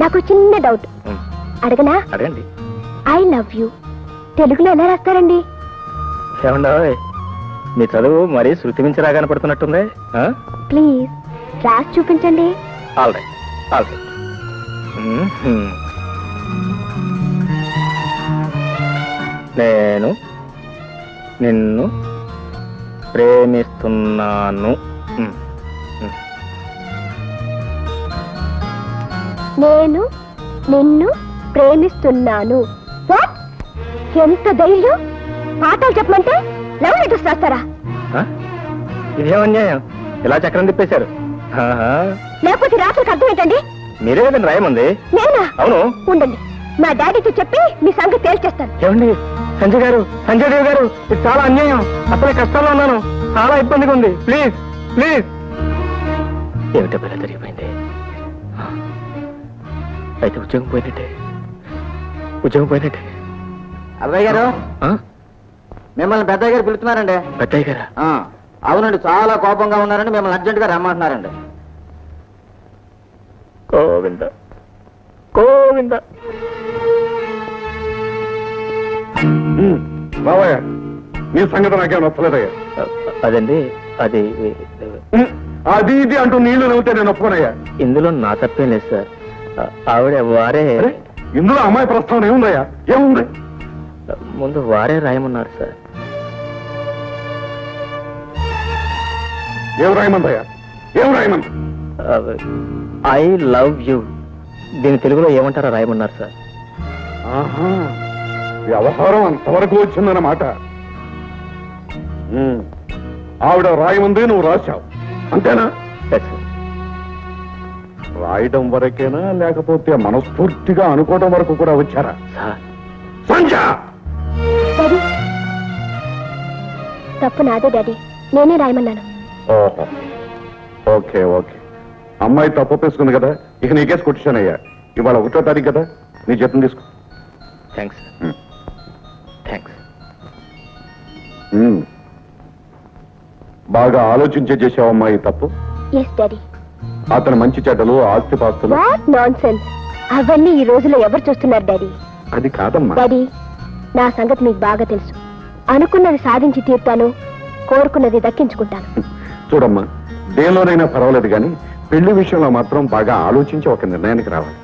నాకు చిన్న డౌట్ అడగనా? అడగండి. ఐ లవ్ యూ తెలుగులో ఎలా రాస్తారండి? ఏమండో మీ చదువు మరీ శృతి మించి రాగానే పడుతున్నట్టుంది. ప్లీజ్ రాసి చూపించండి. All right, all right. నేను నిన్ను ప్రేమిస్తున్నాను. నేను నిన్ను ప్రేమిస్తున్నాను. ఎంత ధైర్యం! పాఠాలు చెప్పమంటే లవ్ లెటర్స్ రాస్తారా? ఇదేం అన్యాయం, ఇలా చక్రం తిప్పేశారు. లేకపోతే రాత్రికి అర్థం ఏంటండి? మీరే కదండి రాయమంది. నేనా? అవును. ఉండండి, మా డాడీతో చెప్పి మీ సంగతి తేల్చేస్తాను. ఏమండి సంజయ్ గారు, సంజయ్ దేవ్ గారు, ఇది చాలా అన్యాయం. అసలే కష్టాల్లో ఉన్నాను, చాలా ఇబ్బందిగా ఉంది. Please please. ఏమిటో పిల్ల జరిగిపోయింది. అయితే ఉద్యోగం పోయినట్టే, ఉద్యోగం పోయినట్టే. అబ్బాయి గారు, మిమ్మల్ని పెద్దయ్య గారు పిలుస్తున్నారండి. పెద్దయ్య గారా? అవునండి, చాలా కోపంగా ఉన్నారండి, మిమ్మల్ని అర్జెంట్ గా రమ్మంటున్నారండి. గోవింద గోవింద. బావయ్య, నీ సంగతి నాకేం నచ్చలేదయ్యా. అదండి, అది అది ఇది అంటూ నీళ్లు నవ్వుతే నేను ఒప్పుకోనయ్యా. ఇందులో నా తప్పేం లేదు సార్. ఆవిడ వారే. ఇందులో అమ్మాయి ప్రస్తావన ఏముందయ్యా? ఏముంది? ముందు వారే రాయమన్నారు సార్. ఏం రాయమందయ్యా? ఏం రాయమంది? I love you. దీని తెలుగులో ఏమంటారో రాయమన్నారు సార్. ఆహా, వ్యవహారం అంతవరకు వచ్చిందన్నమాట. ఆవిడ రాయమంది, నువ్వు రాశావు, అంతేనా? రాయడం వరకేనా, లేకపోతే మనస్ఫూర్తిగా అనుకోవడం వరకు కూడా వచ్చారా? సంజ, తప్పు నాదే డాడీ, నేనే రాయమన్నాను. ఓహో, ఓకే ఓకే. అమ్మాయి తప్పు ఒప్పేసుకుంది కదా, ఇక నీకేసి కొట్టానయ్యా. ఇవాళ 1వ తారీఖు కదా, నీ జీతం తీసుకో. Thanks thanks. బాగా ఆలోచించే చేసావమ్మా ఈ తప్పు. Yes daddy. అతను మంచి చెడ్డలు, ఆస్తిపాస్తులు. What nonsense! అవన్నీ ఈ రోజులో ఎవరు చూస్తున్నారు డాడీ? అది కాదమ్మా. డాడీ, నా సంగతి మీకు బాగా తెలుసు. అనుకున్నది సాధించి తీరుతాను, కోరుకున్నది దక్కించుకుంటాను. చూడమ్మా, దేనిలోనైనా పర్వాలేదు కానీ పెళ్లి విషయంలో మాత్రం బాగా ఆలోచించి ఒక నిర్ణయానికి రావాలి.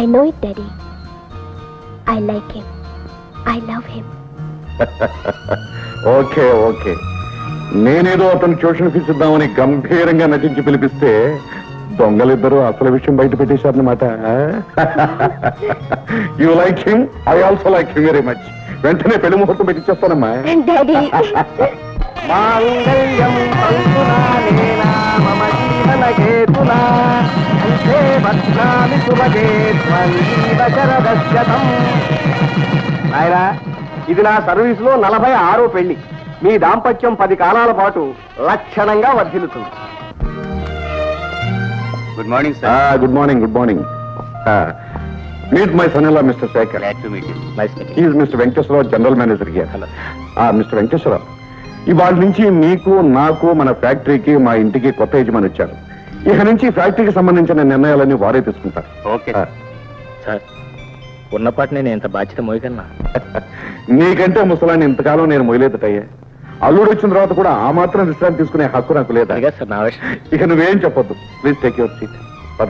I know it daddy. I like him. I love him. Okay okay. నేనేదో అతను ట్యూషన్ ఫీజు ఇద్దామని గంభీరంగా నటించి పిలిపిస్తే దొంగలిద్దరూ అసలు విషయం బయట పెట్టేశారన్నమాట. You like him, I also like him very much. వెంటనే పెళ్లి ముహూర్తం పెట్టించేస్తానమ్మా. డాడీ, మాంగళ్యం పంతునా మమ జీవన హేతునా అంతే భద్రామి శుభగే త్వరీవశరదశ్యతం. నాయనా, ఇది నా సర్వీసులో 46వ పెళ్లి. మీ దాంపత్యం 10 కాలాల పాటు లక్షణంగా వర్ధిల్లుతుంది. Good morning sir. Good morning, good morning. Meet my son in law mister Shekhar. He is mister Venkateswara Rao, general manager here. Mister Venkateswara Rao, ఇవాళ నుంచి మీకు, నాకు, మన ఫ్యాక్టరీకి, మా ఇంటికి కొత్త యజమాని వచ్చారు. ఇక నుంచి ఫ్యాక్టరీకి సంబంధించిన నిర్ణయాలన్నీ వారే తీసుకుంటారు. Okay sir. ఉన్నపాటి నేను ఎంత బాధ్యత మోయగలనా? నీకంటే ముసలాన్ని ఇంతకాలం నేను మొయలేదటయ్యా. అల్లుడు వచ్చిన తర్వాత కూడా ఆ మాత్రం విశ్రాంతి తీసుకునే హక్కు నాకు లేదా? సార్, నా విషయం. ఇక నువ్వేం చెప్పొద్దు. Please take your seat. పద.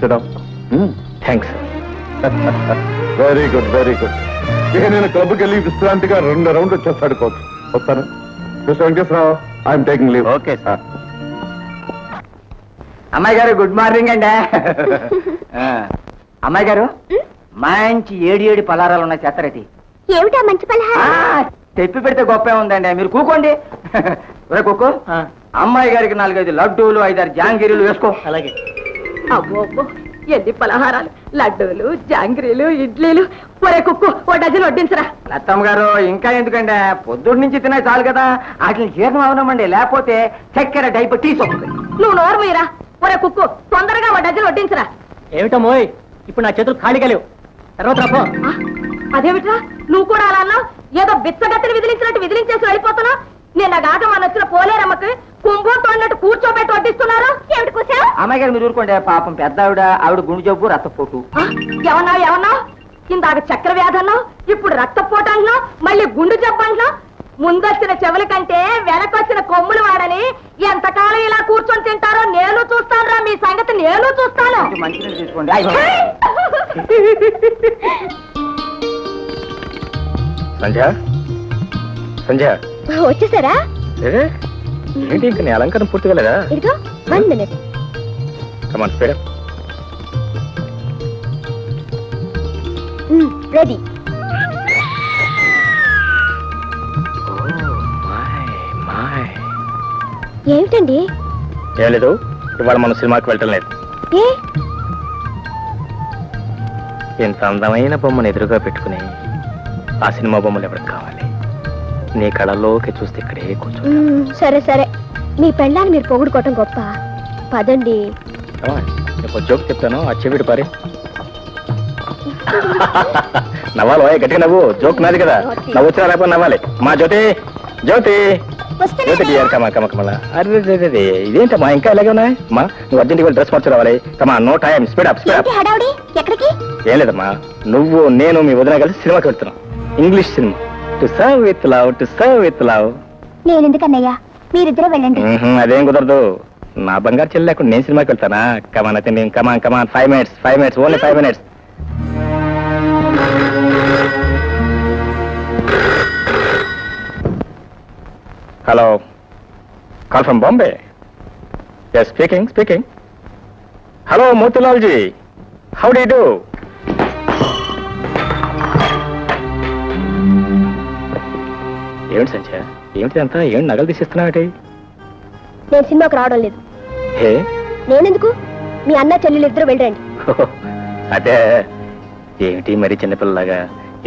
Sit down. Thanks. Very good, very good. ఇక నేను క్లబ్కి వెళ్ళి విశ్రాంతిగా 2 రౌండ్లు వచ్చేస్తాడు కోచ్. వస్తాను. Mister Venkateswara Rao, I'm taking leave. Okay sir. అమ్మాయి గారు, గుడ్ మార్నింగ్ అండి. అమ్మాయి గారు, మంచి 7 పలారాలు ఉన్నాయి, చేస్తారటి. ఏమిటా మంచి పలహారం? తెప్పి పెడితే గొప్పే ఉందండి, మీరు కూకోండి. ఒరే కుక్కు, అమ్మాయి గారికి 4-5 లడ్డూలు, 5-6 జాంగిరీలు వేసుకో. అలాగే. అబ్బో ఎన్ని పలహారాలు! లడ్డూలు, జాంగ్రీలు, ఇడ్లీలు. ఒరే కుక్కు, 1 డజన్ వడ్డించరా. లత్తమ్మ గారు, ఇంకా ఎందుకండి, పొద్దున్న నుంచి తినే చాలు కదా, వాటిని జీర్ణం అవనమండి, లేకపోతే చక్కెర డైపర్ తీసుకోండి. నువ్వు నోరు మీరా. ఒరే కుక్కు, తొందరగా 1 డజన్ వడ్డించరా. ఏమిటమ్మోయ్, ఇప్పుడు నా చేతులు ఖాళీగా లేవు. తర్వాత అదేమిట్రా, నువ్వు కూడా అలా అన్నావు? ఏదో బిచ్చగత్తిని విదిలించినట్టు విదిలించేసి వెళ్ళిపోతున్నావు. నిన్న గాక మన వచ్చిన పోలేరమ్మకి కుంభం తోడినట్టు కూర్చో కూర్చోబెట్టి వడ్డిస్తున్నారు ఏమిటి కూర్చో అమ్మాయి గారు మీరు ఊరుకోండి పాపం పెద్ద ఆవిడ గుండె జబ్బు రక్తపోటు ఏమన్నా ఇందాక చక్కెర వ్యాధి అన్నావు ఇప్పుడు రక్తపోటు అంటున్నావు మళ్ళీ గుండు జబ్బు అంటున్నావు ముందొచ్చిన చెవుల కంటే వెనకొచ్చిన కొమ్ములు వాడని ఎంతకాలం ఇలా కూర్చొని తింటారో నేను చూస్తాను మీ సంగతి నేను చూస్తాను మంచిగా తీసుకోండి సంధ్య సంధ్య వచ్చేసారా? ఏంటి ఇంకా నీ అలంకారం పూర్తిగా లేదా? ఇదిగో 1 minute. కమాన్ స్పీడ్ అప్. రెడీ. ఏమిటండి? ఏం లేదు, ఇవాళ మనం సినిమాకి వెళ్ళటం లేదు. ఏ? ఇంత అందమైన బొమ్మను ఎదురుగా పెట్టుకుని ఆ సినిమా బొమ్మలు ఎవరికి కావాలి? నీ కళల్లోకి చూస్తే ఇక్కడే కూర్చో. సరే సరే, మీ పెళ్ళాన్ని మీరు పొగుడుకోవటం గొప్ప. పదండి. నీకు జోక్ చెప్తాను, ఆ చెవిటి పారి. నవ్వాలి గట్టిగా నవ్వు, జోక్ నాది కదా. నవ్వు వచ్చినా లేకపోతే నవ్వాలి. మా జ్యోతి జ్యోతి జ్యోతి డియర్ కమా కమ కమలా. అరే ఇదేంటమ్మా ఇంకా ఇలాగే ఉన్నాయి అమ్మా? నువ్వు అర్జెంట్గా డ్రెస్ మార్చి రావాలి. Come on no time, speed up speed up. ఎక్కడికి? ఏం లేదమ్మా, నువ్వు నేను మీ వదిన కలిసి సినిమాకి వెళ్తున్నాం. English cinema, to serve with love, to serve with love. నేను ఎందుకన్నయ్యా, మీరిద్దరూ వెళ్ళండి. అదేం కుదరదు, నా బంగారు చెల్లి లేకుండా నేను సినిమాకి వెళ్తానా? కమాన్ అయితే come on come on 5 minutes only 5 minutes. Hello, call from Bombay. Yes speaking. Hello Motilal ji, how do you do? ఏమిటి సంధ్య, ఏమిటి అంతా? ఏమిటి నగలు తీసిస్తున్నావు? నేను సినిమాకి రావడం లేదు. హే, నేనెందుకు? మీ అన్న చెల్లెలు ఇద్దరు వెళ్ళండి. అదే ఏమిటి మరి చిన్నపిల్లలాగా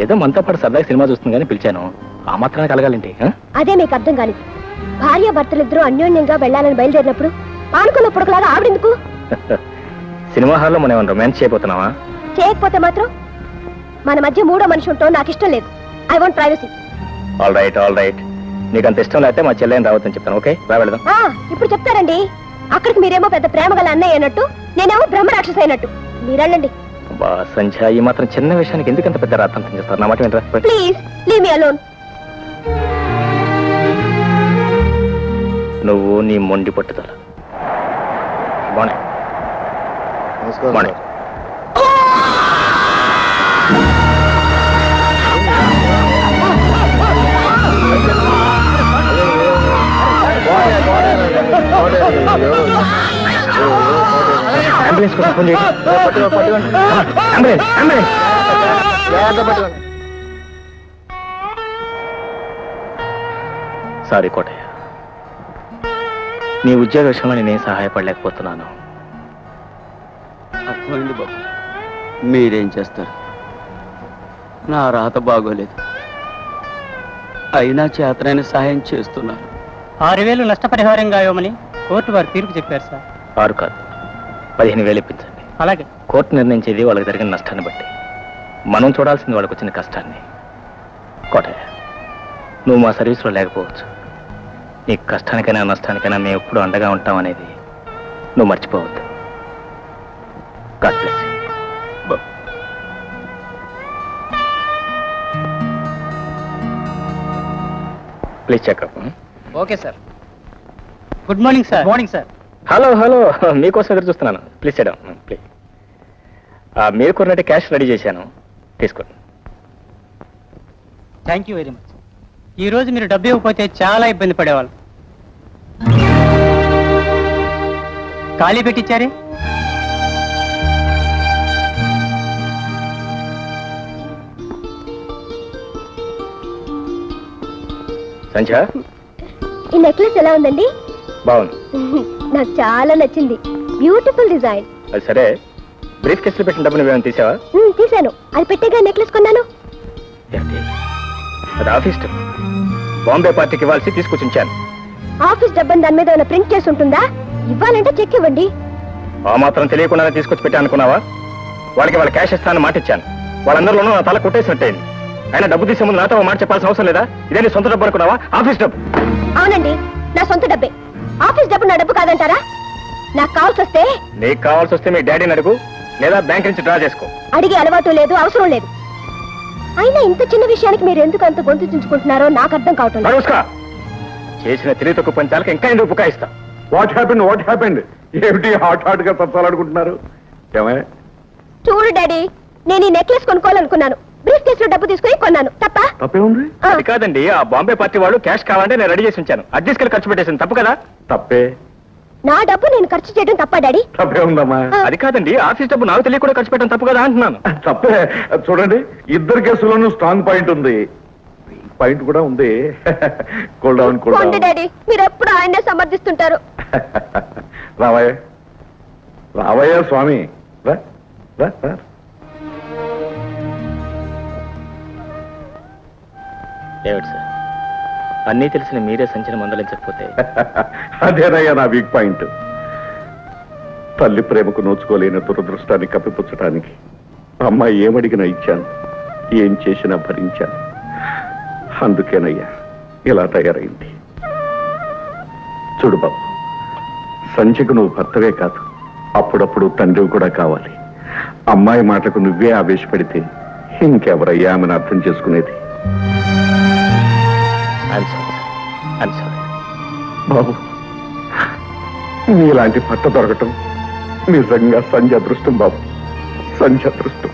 ఏదో మనతో పాటు సరదాగా సినిమా చూస్తుంది కానీ పిలిచాను, ఆ మాత్రాన్ని కలగాలండి. అదే మీకు అర్థం కాలేదు. భార్య భర్తలిద్దరూ అన్యోన్యంగా వెళ్ళాలని బయలుదేరినప్పుడు ఆనుకున్న పుడకలాగా ఆవిడెందుకు? సినిమా హాల్లో మనం ఏమైనా రొమాన్స్ చేయబోతున్నావా? చేయకపోతే మాత్రం మన మధ్య మూడో మనిషి ఉంటాం నాకు ఇష్టం లేదు. I want privacy. All right, నీకు అంత ఇష్టం లేకపోతే మా చెల్లెని రావద్దని చెప్తాను. ఓకే, రా వెళదాం. ఇప్పుడు చెప్తారండి. అక్కడికి మీరేమో పెద్ద ప్రేమ గల అన్నయ్య అయినట్టు, నేనేమో బ్రహ్మరాక్షస అయినట్టు. మీరెళ్ళండి. బా సంధ్య, ఈ మాత్రం చిన్న విషయానికి ఎందుకంత పెద్ద రాత్రం చేస్తారు? నా మాట వినరా? Please leave me alone. నువ్వు నీ మొండి పట్టుదల. బానే బానే. అంబులెన్స్ కోసం ఫోన్ చేయండి. అంబులెన్స్. సారీ కోటయ్య, నీ ఉద్యోగ విషయంలో నేనేం సహాయపడలేకపోతున్నాను. అర్థమైంది బాబు, మీరేం చేస్తారు? నా రాత బాగోలేదు, అయినా చేతనైన సహాయం చేస్తున్నారు. 6,000 నష్టపరిహారంగా ఇవ్వమని కోర్టు వారు తీర్పు చెప్పారు సార్. 6 కాదు, 15,000 ఇప్పించండి. అలాగే. కోర్టు నిర్ణయించేది వాళ్ళకి జరిగిన నష్టాన్ని బట్టి, మనం చూడాల్సింది వాళ్ళకి వచ్చిన కష్టాన్ని. కోటయ్య, నువ్వు మా సర్వీస్లో లేకపోవచ్చు, నీ కష్టానికైనా నష్టానికైనా మేము ఎప్పుడు అండగా ఉంటాం అనేది నువ్వు మర్చిపోవద్దు. God bless you. Please checkup. Okay sir. Good morning sir. Morning sir. Hello మీకోసం ఎదురు చూస్తున్నాను. ప్లీజ్ చేయడం ప్లీజ్. మీరు కొన్నట్టు క్యాష్ రెడీ చేశాను, తీసుకోండి. Thank you very much. ఈ రోజు మీరు డబ్బు ఇవ్వకపోతే చాలా ఇబ్బంది పడేవాళ్ళు. ఖాళీ పెట్టించారే? సంధ్య, ఈ నెక్లెస్ ఎలా ఉందండి? బాగుంది. నాకు చాలా నచ్చింది. Beautiful design. అది సరే, బ్రీఫ్ కేసులో పెట్టిన డబ్బు నువ్వేమైనా తీసావా? తీశాను. అది పెట్టేగా నెక్లెస్ కొన్నాను. ఏంటి అది? ఆఫీస్ డబ్బు, బాంబే పార్టీకి ఇవ్వాల్సి తీసుకొచ్చి ఉంచాను. ఆఫీస్ డబ్బని దాని మీద ఏమైనా ప్రింట్ చేసి ఉంటుందా? ఇవ్వాలంటే చెక్ ఇవ్వండి. ఆ మాత్రం తెలియకుండానే తీసుకొచ్చి పెట్టా అనుకున్నావా? వాళ్ళకి వాళ్ళ క్యాష్ ఇస్తానని మాట ఇచ్చాను. వాళ్ళందరిలోనూ నా తల కొట్టేసినట్టయింది. అయినా డబ్బు తీసే ముందు నాతో మాట చెప్పాల్సిన అవసరం లేదా? ఇదే నీ సొంత డబ్బు అనుకున్నావా? ఆఫీస్ డబ్బు. అవునండి, నా సొంత డబ్బే. ఆఫీస్ డబ్బు నా డబ్బు కాదంటారా? నాకు కావాల్సి వస్తే నీకు కావాల్సి వస్తే మీ డాడీని అడుగు, లేదా బ్యాంక్ నుంచి డ్రా చేసుకో. అడిగే అలవాటు లేదు, అవసరం లేదు. అయినా ఇంత చిన్న విషయానికి మీరు ఎందుకు అంత గొంతు చించుకుంటున్నారో నాకు అర్థం కావటం లేదు. నడుస్కా. చేసిన తెలివి తక్కువ పంచాలకు ఇంకా ఎందుకు బుకాయిస్తా? వాట్ హ్యాపెండ్ ఏమిటి హాట్ గా తప్పాలనుకుంటున్నారు? ఏమయ్య? చూడు డాడీ, నేను ఈ నెక్లెస్ కొనుక్కోవాలనుకున్నాను. బ్రీఫ్ కేసులో డబ్బు తీసుకుని కొన్నాను. తప్పే ఉంది? అది కాదండి, ఆ బాంబే పార్టీ వాళ్ళు క్యాష్ కావాలంటే నేను రెడీ చేసి ఉంచాను. అది తీసుకెళ్ళి ఖర్చు పెట్టేసింది తప్పు కదా? తప్పే. నా డబ్బు నేను ఖర్చు చేయడం తప్ప డాడీ? తప్పే ఉందమ్మా. అది కాదండి, ఆఫీస్ డబ్బు నాకు తెలియకుండా ఖర్చు పెట్టడం తప్పు కదా అంటున్నాను. తప్పే. చూడండి, ఇద్దరు కేసులోనూ స్ట్రాంగ్ పాయింట్ ఉంది, పాయింట్ కూడా ఉంది. కూల్ డౌన్ డాడీ, మీరు ఎప్పుడు ఆయనే సమర్థిస్తుంటారు. రావయ్య స్వామి, రా రా రా. ఏమిటి సార్, అన్నీ తెలిసిన మీరే సంచలనం మందలించకపోతే? అదేనయ్యా నా వీక్ పాయింట్. తల్లి ప్రేమకు నోచుకోలేని దురదృష్టాన్ని కప్పిపుచ్చటానికి అమ్మాయి ఏమడిగినా ఇచ్చాను, ఏం చేసినా భరించాను. అందుకేనయ్యా ఇలా తయారైంది. చూడు బాబు, సంధ్యకు నువ్వు భర్తవే కాదు, అప్పుడప్పుడు తండ్రివి కూడా కావాలి. అమ్మాయి మాటకు నువ్వే ఆవేశపడితే ఇంకెవరయ్యా ఆమెను అర్థం చేసుకునేది? బాబు, నీలాంటి భర్త దొరకటం నిజంగా సంధ్య అదృష్టం బాబు, సంధ్య అదృష్టం.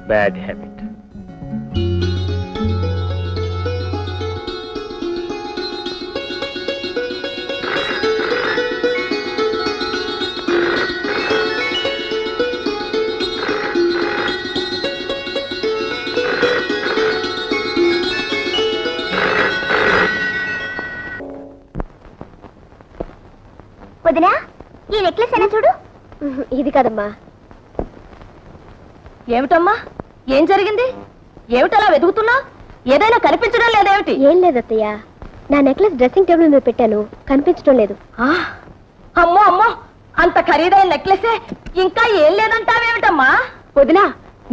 Bad habit. వదినా, ఈ నెక్లెస్ అయినా చూడు. ఇది కదమ్మా. ఏమిటమ్మా, ఏం జరిగింది? ఏమిటలా వెతుకుతున్నా? ఏదైనా కనిపించడం లేదేమిటి? ఏం లేదత్తయ్య, నా నెక్లెస్ డ్రెస్సింగ్ టేబుల్ మీద పెట్టాను, కనిపించడం లేదు. అమ్మో అమ్మో, అంత ఖరీదైన నెక్లెసే, ఇంకా ఏం లేదంటావేమిటమ్మా? వదినా,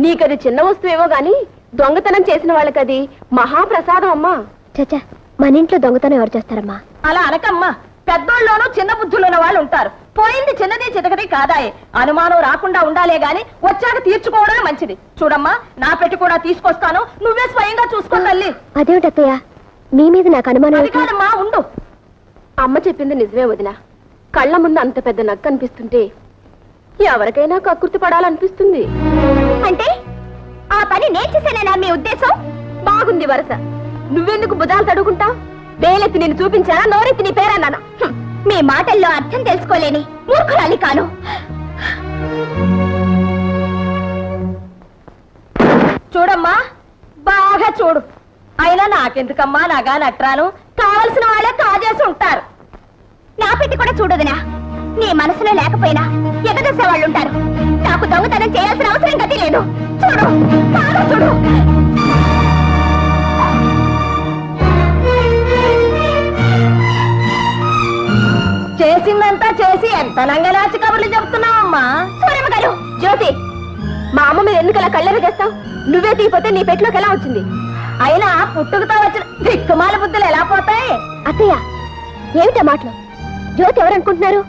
నీకది చిన్న వస్తువేమో గాని దొంగతనం చేసిన వాళ్ళకది మహాప్రసాదం అమ్మా. చచ్చా, మన ఇంట్లో దొంగతనం ఎవరు చేస్తారమ్మా? అలా అనకమ్మా, పెద్దోళ్ళలోనూ చిన్న బుద్ధులున్న వాళ్ళు ఉంటారు. పోయింది చిన్నది చితకది కాదాయే, అనుమానం రాకుండా ఉండాలే గాని వచ్చాక తీర్చుకోవడమే మంచిది. చూడమ్మా, నా పెట్టి కూడా తీసుకొస్తాను, నువ్వే స్వయంగా చూసుకో తల్లి. అదేమిటత్తయ్య, మీ మీద నాకు అనుమానం. అది కాదమ్మా, ఉండు. అమ్మ చెప్పింది నిజమే వదినా. కళ్ళ ముందు అంత పెద్ద నక్క అనిపిస్తుంటే ఎవరికైనా కక్కుర్తి పడాలనిపిస్తుంది. అంటే ఆ పని నేను చేశానేనా మీ ఉద్దేశం? బాగుంది వరస. నువ్వెందుకు బుధాలు తడుకుంటావు? వేలెత్తి నేను చూపించానా, నోరెత్తి నీ పేరన్నానా? మీ మాటల్లో అర్థం తెలుసుకోలేని మూర్ఖురాలి కాను. చూడమ్మా, బాగా చూడు. అయినా నాకెందుకమ్మా నగా నట్రాను? కావలసిన వాళ్ళే కాజేసి ఉంటారు. నా పెట్టి కూడా చూడదునా, నీ మనసులో లేకపోయినా ఎగదసే వాళ్ళు ఉంటారు. నాకు దొంగతనం చేయాల్సిన అవసరం గతి లేదు. చూడు, బాగా చూడు. చేసిందంతా చేసి ఎంత లంగలాచి కబుర్లు చెప్తున్నావమ్మా? సూరమ్మ గారు, జ్యోతి, మా అమ్మ మీద ఎందుకు అలా కళ్ళెర చేస్తావు? నువ్వే తీపోతే నీ పెట్టులోకి ఎలా వచ్చింది? అయినా పుట్టుకతో వచ్చిన దిక్కుమాల బుద్ధులు ఎలా పోతాయి? అత్తయ్య, ఏమిటా మాటలు? జ్యోతి ఎవరనుకుంటున్నారు?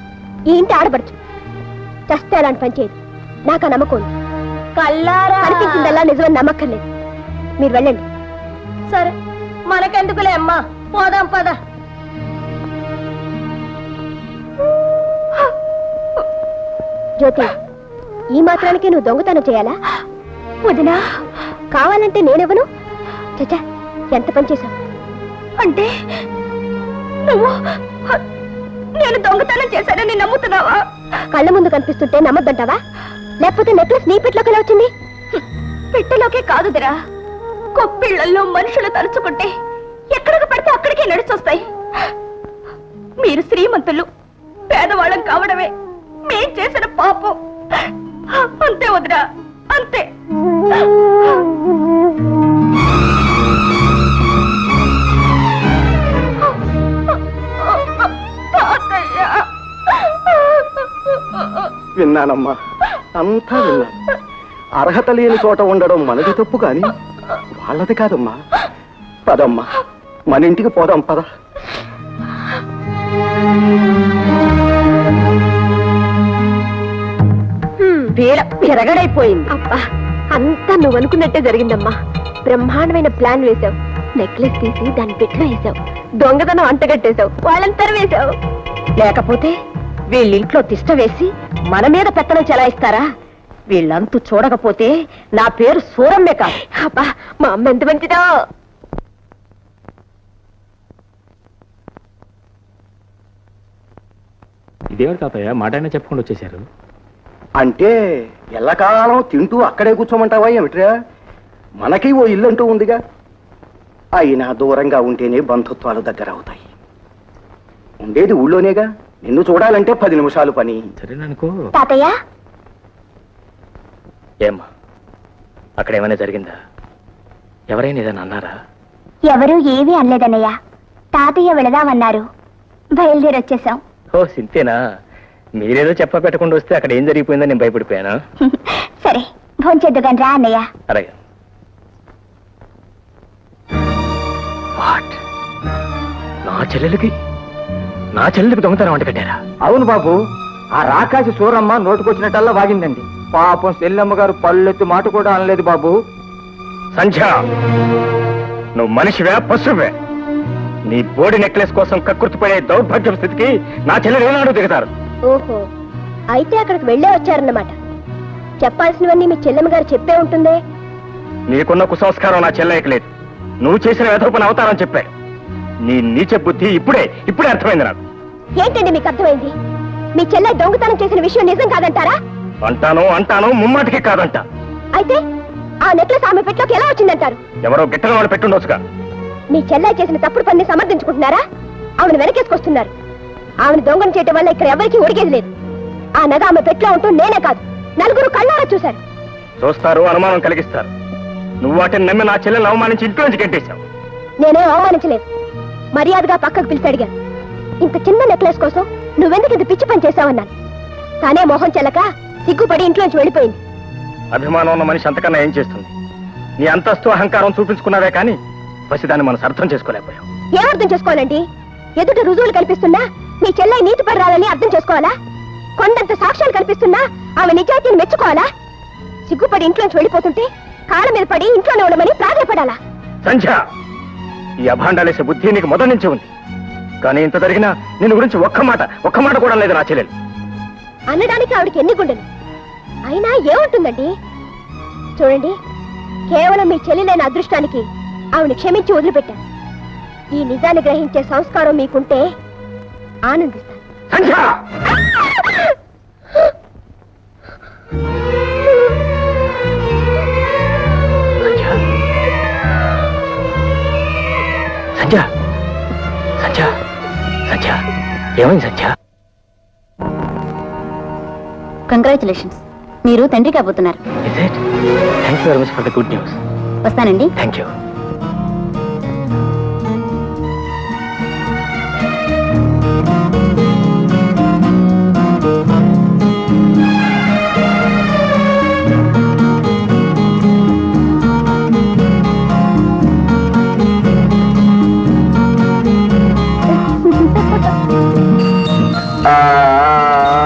ఈ ఇంటి ఆడబడుచు. చస్తే అలాంటి పని చేయదు. నాకు ఆ నమ్మకం ఉంది. కల్లారా కనిపించిందల్లా నిజమని నమ్మక్కర్లేదు. మీరు వెళ్ళండి. సరే, మనకెందుకులే అమ్మా, పోదాం పద. జ్యోతి, ఈ మాత్రానికి నువ్వు దొంగతనం చేయాలా? వదినా, కావాలంటే నేనెవను? చచ్చా, ఎంత పని చేశావు? అంటే నువ్వు నేను దొంగతనం చేశానని నమ్ముతున్నావా? కళ్ళ ముందు కనిపిస్తుంటే నమ్మద్దంటావా? లేకపోతే నెక్లెస్ నీ పెట్టలోకి ఎలా వచ్చింది? పెట్టెలోకే కాదుదిరా, కొప్పిళ్లలో మనుషులు తలుచుకుంటే ఎక్కడికి పడితే అక్కడికే నడిచొస్తాయి. మీరు శ్రీమంతులు, పేదవాళ్ళం కావడమే మేం చేసిన పాపం. అంతే వదినా, అంతే. విన్నానమ్మా, అంతా విన్నాను. అర్హత లేని చోట ఉండడం మనది తప్పు కాని వాళ్ళది కాదమ్మా. పదమ్మా, మన ఇంటికి పోదాం, పద. వీర విరగడైపోయింది. అబ్బా, అంతా నువ్వు అనుకున్నట్టే జరిగిందమ్మా. బ్రహ్మాండమైన ప్లాన్ వేశావు. నెక్లెస్ తీసి దాని పెట్లో వేశావు, దొంగతనం అంటగట్టేశావు, వాళ్ళంతా వేశావు. లేకపోతే వీళ్ళింట్లో తిష్ట వేసి మన మీద పెత్తనం చెలాయిస్తారా? వీళ్ళంతూ చూడకపోతే నా పేరు సూరమ్మే కాదు. అబ్బా, మా అమ్మ ఎంత మంచిదో. ఇదేవారు తాతయ్య మాట అయినా చెప్పకుండా వచ్చేసారు. అంటే ఎల్లకాలం తింటూ అక్కడే కూర్చోమంటావా ఏమిట్రా? మనకి ఓ ఇల్లు అంటూ ఉందిగా. అయినా దూరంగా ఉంటేనే బంధుత్వాలు దగ్గర అవుతాయి. ఉండేది ఊళ్ళోనేగా. నిన్ను చూడాలంటే 10 నిమిషాలు పని. సరేననుకో. తాతయ్య, ఏమ్మా, అక్కడ ఏమైనా జరిగిందా? ఎవరైనా ఏదైనా అన్నారా? ఎవరూ ఏమీ అనలేదన్నయ్య. తాతయ్య వెళదామన్నారు, బయలుదేరి వచ్చేసాం. ఓ సింతేనా? మీరేదో చెప్ప పెట్టకుండా వస్తే అక్కడ ఏం జరిగిపోయిందో నేను భయపడిపోయాను. సరే, భోంచేద్దుగాని రా అన్నయ్య. అలాగే. వాట్? నా చెల్లెలికి దొంగతనం వంట కట్టారా? అవును బాబు, ఆ రాకాసి సూరమ్మ నోటుకొచ్చినట్టల్లా వాగిందండి. పాపం సెల్లమ్మ గారు పళ్ళెత్తి మాట కూడా అనలేదు బాబు. సంధ్య, నువ్వు మనిషివే పశువే? నీ బోడి నెక్లెస్ కోసం కక్కుర్తిపడే దౌర్భాగ్యం స్థితికి నా చెల్లెలు ఏనాడు దిగుతారు. ఓహో, అయితే అక్కడికి వెళ్ళే వచ్చారన్నమాట. చెప్పాల్సినవన్నీ మీ చెల్లెమ్మ గారు చెప్పే ఉంటుందే. నీకున్న కుసంస్కారం నా చెల్లెకి లేదు. నువ్వు చేసిన వెధపని అవతారం చెప్పాడు. నీ నీచ బుద్ధి ఇప్పుడే అర్థమైంది నాకు. ఏంటండి మీకు అర్థమైంది? మీ చెల్లె దొంగతనం చేసిన విషయం నిజం కాదంటారా? అంటాను, ముమ్మాటికి కాదంట. అయితే ఆ నెక్లెస్ ఆమె పెట్టలోకి ఎలా వచ్చిందంటారు? ఎవరో గిట్టని వాళ్ళు పెట్టుండొచ్చుగా. మీ చెల్లె చేసిన తప్పుడు పని సమర్థించుకుంటున్నారా? ఆమెను వెనకేసుకొస్తున్నారు. ఆమెను దొంగను చేయటం వల్ల ఇక్కడ ఎవరికీ ఒడిగేది లేదు. ఆ నగ ఆమె పెట్లో ఉంటూ నేనే కాదు, నలుగురు కళ్ళారా చూశారు. చూస్తారు, అనుమానం కలిగిస్తారు. నువ్వు వాటిని నమ్మి నా చెల్లెలను అవమానించి ఇంట్లో నుంచి గంటేశావు. నేనేం అవమానించలేదు. మర్యాదగా పక్కకు పిలిచి అడిగాను. ఇంత చిన్న నెక్లెస్ కోసం నువ్వెందుకు ఇంత పిచ్చి పని చేశావన్నాను. తానే మొహం చెల్లక సిగ్గుపడి ఇంట్లోంచి వెళ్ళిపోయింది. అభిమానం ఉన్న మనిషి అంతకన్నా ఏం చేస్తుంది? నీ అంతస్తు అహంకారం చూపించుకున్నావే కానీ పసిదాన్ని మనం అర్థం చేసుకోలేకపోయాం. ఏం అర్థం చేసుకోవాలండి? ఎదుట రుజువులు కల్పిస్తున్నా మీ చెల్లె నీతి పడాలని అర్థం చేసుకోవాలా? కొండంత సాక్ష్యాలు కల్పిస్తున్నా ఆమె నిజాయితీని మెచ్చుకోవాలా? సిగ్గుపడి ఇంట్లోంచి వెళ్ళిపోతుంటే కాళ్ళ మీద పడి ఇంట్లోనే ఉండమని ప్రాధాయపడాలా? సంధ్య, ఈ అభాండాలేసే బుద్ధి నీకు మొదటి నుంచి ఉంది. కానీ ఇంత జరిగినా నిన్ను గురించి ఒక్క మాట కూడా లేదు నా చెల్లెలు. అనడానికి ఆవిడకి ఎన్ని గుండెలు? అయినా ఏముంటుందండి? చూడండి, కేవలం మీ చెల్లెలైన అదృష్టానికి ఆవిడ క్షమించి వదిలిపెట్టాను. ఈ నిజాన్ని గ్రహించే సంస్కారం మీకుంటే ఆనందిస్తాను. సంధ్య, సంధ్య, సంధ్య, సంధ్య, ఏమైంది సంధ్య? కంగ్రాచులేషన్స్, మీరు తండ్రి కాబోతున్నారు. Is it? Thank you very much for the good news. వస్తానండి. Thank you.